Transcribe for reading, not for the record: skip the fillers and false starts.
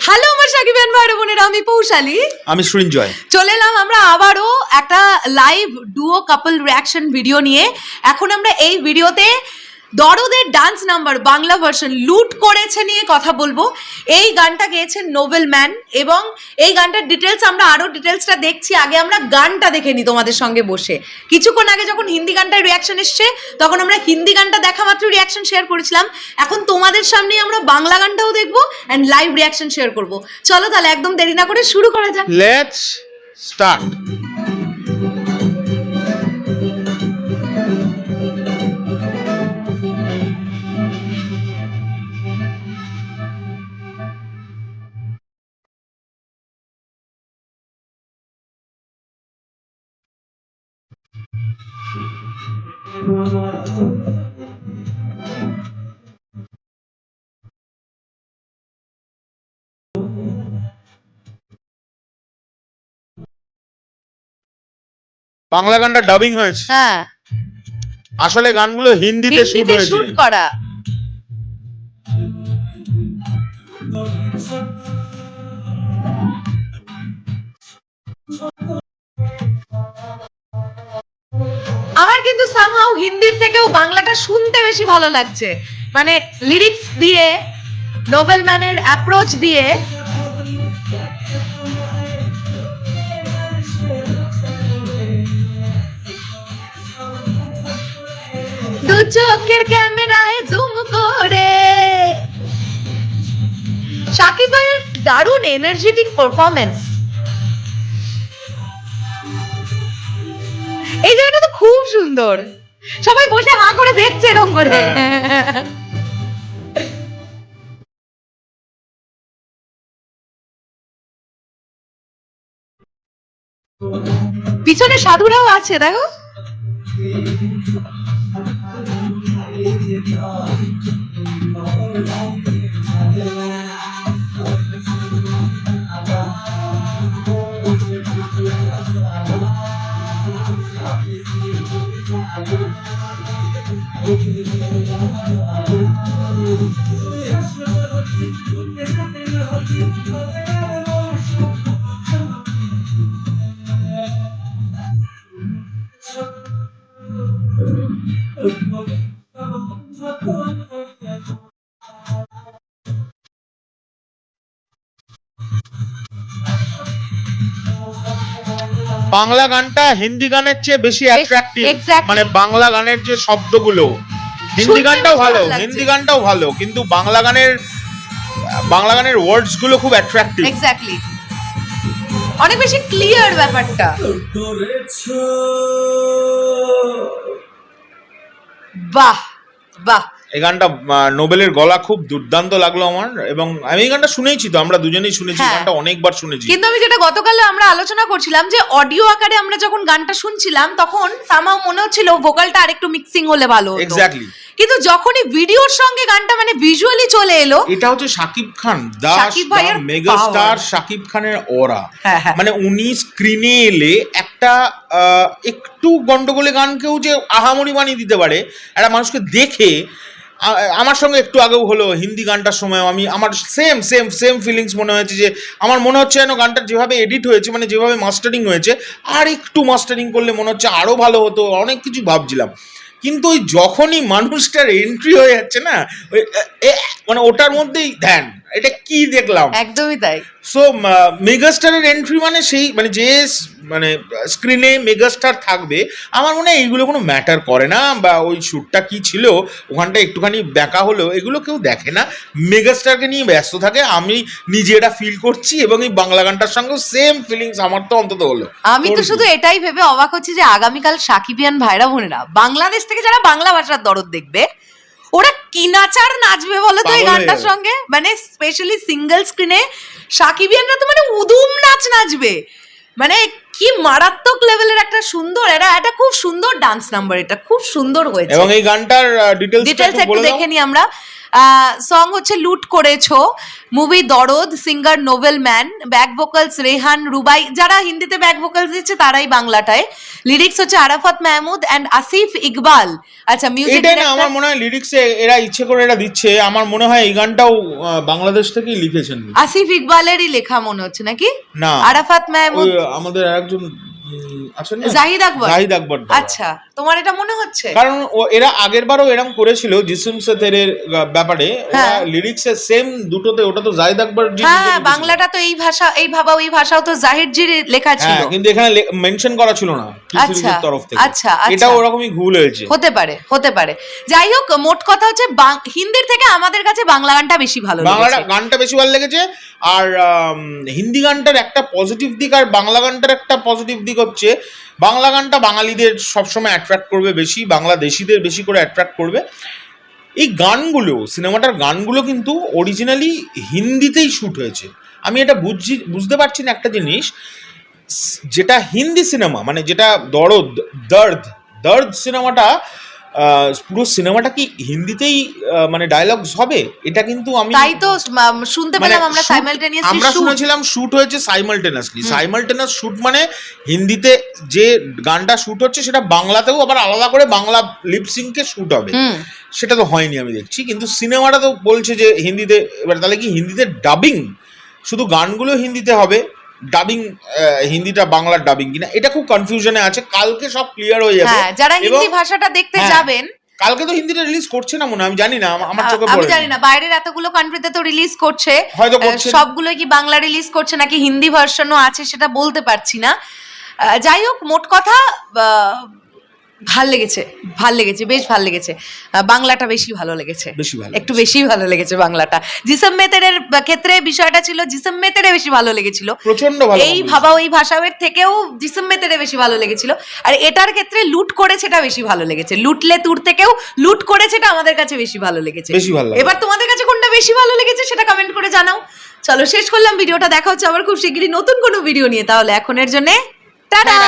Hello আমার সাকিবেন ভাই বোনেরা, আমি পৌশালী, আমি সৃঞ্জয়। চলে এলাম আমরা আবারও একটা লাইভ ডুও কাপল রিয়াকশন ভিডিও নিয়ে। এখন আমরা এই ভিডিওতে দরদের ডান্স নাম্বার বাংলা ভার্সন লুট করেছে নিয়ে কথা বলবো। এই গানটা গেয়েছেন নোবেল ম্যান এবং এই গানটার ডিটেলস আমরা আরও ডিটেলসটা দেখছি। আগে আমরা গানটা দেখে নিই তোমাদের সঙ্গে বসে। কিছুক্ষণ আগে যখন হিন্দি গানটার রিয়াকশন এসছে তখন আমরা হিন্দি গানটা দেখা মাত্র রিয়াকশন শেয়ার করেছিলাম। এখন তোমাদের সামনে আমরা বাংলা গানটাও দেখবো অ্যান্ড লাইভ রিয়াকশন শেয়ার করবো। চলো তাহলে একদম দেরি না করে শুরু করা যাক। Let's start. বাংলা গানটা ডাবিং হয়েছে, হ্যাঁ, আসলে গানগুলো হিন্দিতে শুট হয়েছে। শুট করা। আমার কিন্তু সামহাউ হিন্দির থেকেও বাংলাটা শুনতে বেশি ভালো লাগছে, মানে লিরিক্স দিয়ে, নোবেল ম্যানের অ্যাপ্রোচ দিয়ে। দু চোখের ক্যামেরায় জুম করে শাকিব ভাইয়ের দারুণ এনার্জেটিক পারফরমেন্স। এই জায়গাটা তো খুব সুন্দর, সবাই বসে হাঁ করে দেখছে এরকম করে। পিছনে সাধুরাও আছে, দেখো। বাংলা গানটা হিন্দি গানের চেয়ে বেশি অ্যাট্রাকটিভ। Exactly. মানে বাংলা গানের যে শব্দগুলো, হিন্দি গানটাও ভালো, হিন্দি গানটাও ভালো, কিন্তু বাংলা গানের ওয়ার্ডস গুলো খুব অ্যাট্রাকটিভ। এক্স্যাক্টলি, অনেক বেশি ক্লিয়ার ব্যাপারটা। বাহ বাহ, এই গানটা নোবেলের গলা খুব দুর্দান্ত লাগলো আমার, এবং আমি এই গানটা শুনেছি, তো আমরা দুজনেই শুনেছি, হ্যাঁ। গানটা অনেকবার শুনেছি। কিন্তু আমি যেটা গতকাল আমরা আলোচনা করছিলাম যে অডিও আকারে আমরা যখন গানটা শুনছিলাম তখন সামাও মনে হচ্ছিল ভোকালটা আরেকটু মিক্সিং হলে ভালো হতো। এক্স্যাক্টলি। কিন্তু যখনই ভিডিওর সঙ্গে গানটা মানে ভিজুয়ালি চলে এলো, এটা হচ্ছে শাকিব খান, শাকিব ভাইয়ের মেগা স্টার power। শাকিব খানের ওরা। হ্যাঁ, হ্যাঁ। মানে উনি স্ক্রিনে এলে একটা একটু গন্ডগোলে গানকেও যে আহামরি বানিয়ে দিতে পারে একটা মানুষকে দেখে। আমার সঙ্গে একটু আগেও হলো হিন্দি গানটার সময়, আমার সেম ফিলিংস মনে হয়েছে, যে আমার মনে হচ্ছে যেন গানটা যেভাবে এডিট হয়েছে, মানে যেভাবে মাস্টারিং হয়েছে, আর একটু মাস্টারিং করলে মনে হচ্ছে আরো ভালো হতো, অনেক কিছু ভাবছিলাম। কিন্তু ওই যখনই মানুষটার এন্ট্রি হয়ে যাচ্ছে না, মানে ওটার মধ্যেই ধ্যান, এটা কি দেখলাম। একদমই তাই। সো মেগাস্টারের এন্ট্রি মানে সেই, মানে যে মানে স্ক্রিনে মেগাস্টার থাকবে, আমার মনে হয় এইগুলো কোনো ম্যাটার করে না, বা ওই শ্যুটটা কি ছিল ওখানটা একটুখানি দেখা হলো, এগুলো কেউ দেখে না, মেগাস্টারকে নিয়ে ব্যস্ত থাকে। আমি নিজে এটা ফিল করছি, এবং এই বাংলা গানটার সঙ্গেও সেম ফিলিংস আমার তো অন্তত হলো। আমি তো শুধু এটাই ভেবে অবাক হচ্ছি যে আগামীকাল সাকিবিয়ান ভাইরা বোনেরা বাংলাদেশ থেকে যারা বাংলা ভাষার দরদ দেখবে, ওরা কি নাচার নাচবে বলো তো এই গানটার সঙ্গে। মানে স্পেশালি সিঙ্গেল স্ক্রিনে সাকিবিয়ানরা তো মানে উদুম নাচ নাচবে, মানে কি মারাত্মক লেভেলের একটা সুন্দর, এটা খুব সুন্দর ডান্স নাম্বার, এটা খুব সুন্দর হয়েছে। এবং এই গানটার ডিটেলস একটু দেখে নি আমরা। সং হচ্ছে লুট করেছো, মুভি দরদ, singer Nobel man, back vocals Rehan Rubai, যারা হিন্দিতে ব্যাক ভোকালস দিচ্ছে তারাই বাংলাটায়। লিরিক্স হচ্ছে আরাফাত মাহমুদ অ্যান্ড আসিফ ইকবাল। আচ্ছা মিউজিক এটা না আমার মনে হয় লিরিক্সে এরা ইচ্ছে করে এটা দিচ্ছে, আমার মনে হয় এই গানটাও বাংলাদেশ থেকেই লিখেছেন। আসিফ ইকবালেরই লেখা মনে হচ্ছে নাকি? না, আরাফাত মাহমুদ আমাদের আরেকজন আছেন না, জাহিদ আকবর। জাহিদ আকবর। আচ্ছা তোমার এটা মনে হচ্ছে? কারণ এরা আগের বারও এরকম করেছিল জিসিম সে তেরের ব্যাপারে, ওরা লিরিক্সের সেম দুটোতে, ওটা তো জাহিদ আকবর জি। হ্যাঁ বাংলাটা তো এই ভাষা, এই ভাবা ওই ভাষাও তো জাহির জির লেখা ছিল, কিন্তু এখানে মেনশন করা ছিল না সিরিজের তরফ থেকে। আচ্ছা এটা ওরকমই ভুল হয়েছে, হতে পারে হতে পারে। যাই হোক, মোট কথা হচ্ছে হিন্দির থেকে আমাদের কাছে বাংলা গানটা বেশি ভালো লেগেছে। বাংলা গানটা বেশি ভালো লেগেছে। আর হিন্দি গানটার একটা পজিটিভ দিক আর বাংলা গানটার একটা পজিটিভ দিক হচ্ছে, বাংলা গানটা বাঙালিদের সবসময় অ্যাট্রাক্ট করবে বেশি, বাংলাদেশিদের বেশি করে অ্যাট্রাক্ট করবে। এই গানগুলো, সিনেমাটার গানগুলো কিন্তু অরিজিনালি হিন্দিতেই শ্যুট হয়েছে। আমি এটা বুঝতে পারছি না একটা জিনিস, যেটা হিন্দি সিনেমা মানে যেটা দর্দ সিনেমাটা, পুরো সিনেমাটা কি হিন্দিতেই মানে ডায়লগস হবে? এটা কিন্তু আমি তাই তো শুনতে পেলাম আমরা সাইমালটেনিয়াসলি আমরা শুনেছিলাম শুট হয়েছে সাইমালটেনিয়াস শুট, মানে হিন্দিতে যে গানটা শুট হচ্ছে সেটা বাংলাতেও আবার আলাদা করে বাংলা লিপসিংকে শুট হবে, সেটা তো হয়নি আমি দেখছি। কিন্তু সিনেমাটা তো বলছে যে হিন্দিতে, এবার তাহলে কি হিন্দিতে ডাবিং, শুধু গানগুলো হিন্দিতে হবে, ডাবিং হিন্দিটা বাংলার ডাবিং কিনা, এটা খুব কনফিউশনে আছে। কালকে সব ক্লিয়ার হয়ে যাবে। যারা হিন্দি ভাষাটা দেখতে যাবেন, কালকে তো হিন্দিটা রিলিজ করছে না মনে হয়, আমি জানি না, আমার চোখে পড়ে, আমি জানি না বাইরের এতগুলো কান্ট্রিতে তো রিলিজ করছে, হয়তো করছে, সবগুলো কি বাংলা রিলিজ করছে নাকি হিন্দি ভার্সনও আছে সেটা বলতে পারছি না। যাই হোক, মোট কথা ভাল লেগেছে বেশ ভাল লেগেছে। বাংলাটা বেশি ভালো লেগেছে, একটু বেশি ভালো লেগেছে বাংলাটা। জিসম মেতেরের ক্ষেত্রে বিষয়টা ছিল জিসম মেতেরে বেশি ভালো লেগেছিল, প্রচন্ড ভালো। এই ভাবা ওই ভাষাবের থেকেও জিসম মেতেরে বেশি ভালো লেগেছিল। আর এটার ক্ষেত্রে লুট করেছে এটা বেশি ভালো লেগেছে, লুটলে তুর থেকেও লুট করেছে এটা আমাদের কাছে বেশি ভালো লেগেছে। এবার তোমাদের কাছে কোনটা বেশি ভালো লেগেছে সেটা কমেন্ট করে জানাও। চলো শেষ করলাম ভিডিওটা, দেখা হচ্ছে আবার খুব শিগগিরই নতুন কোনো ভিডিও নিয়ে। তাহলে এখনের জন্য টাটা।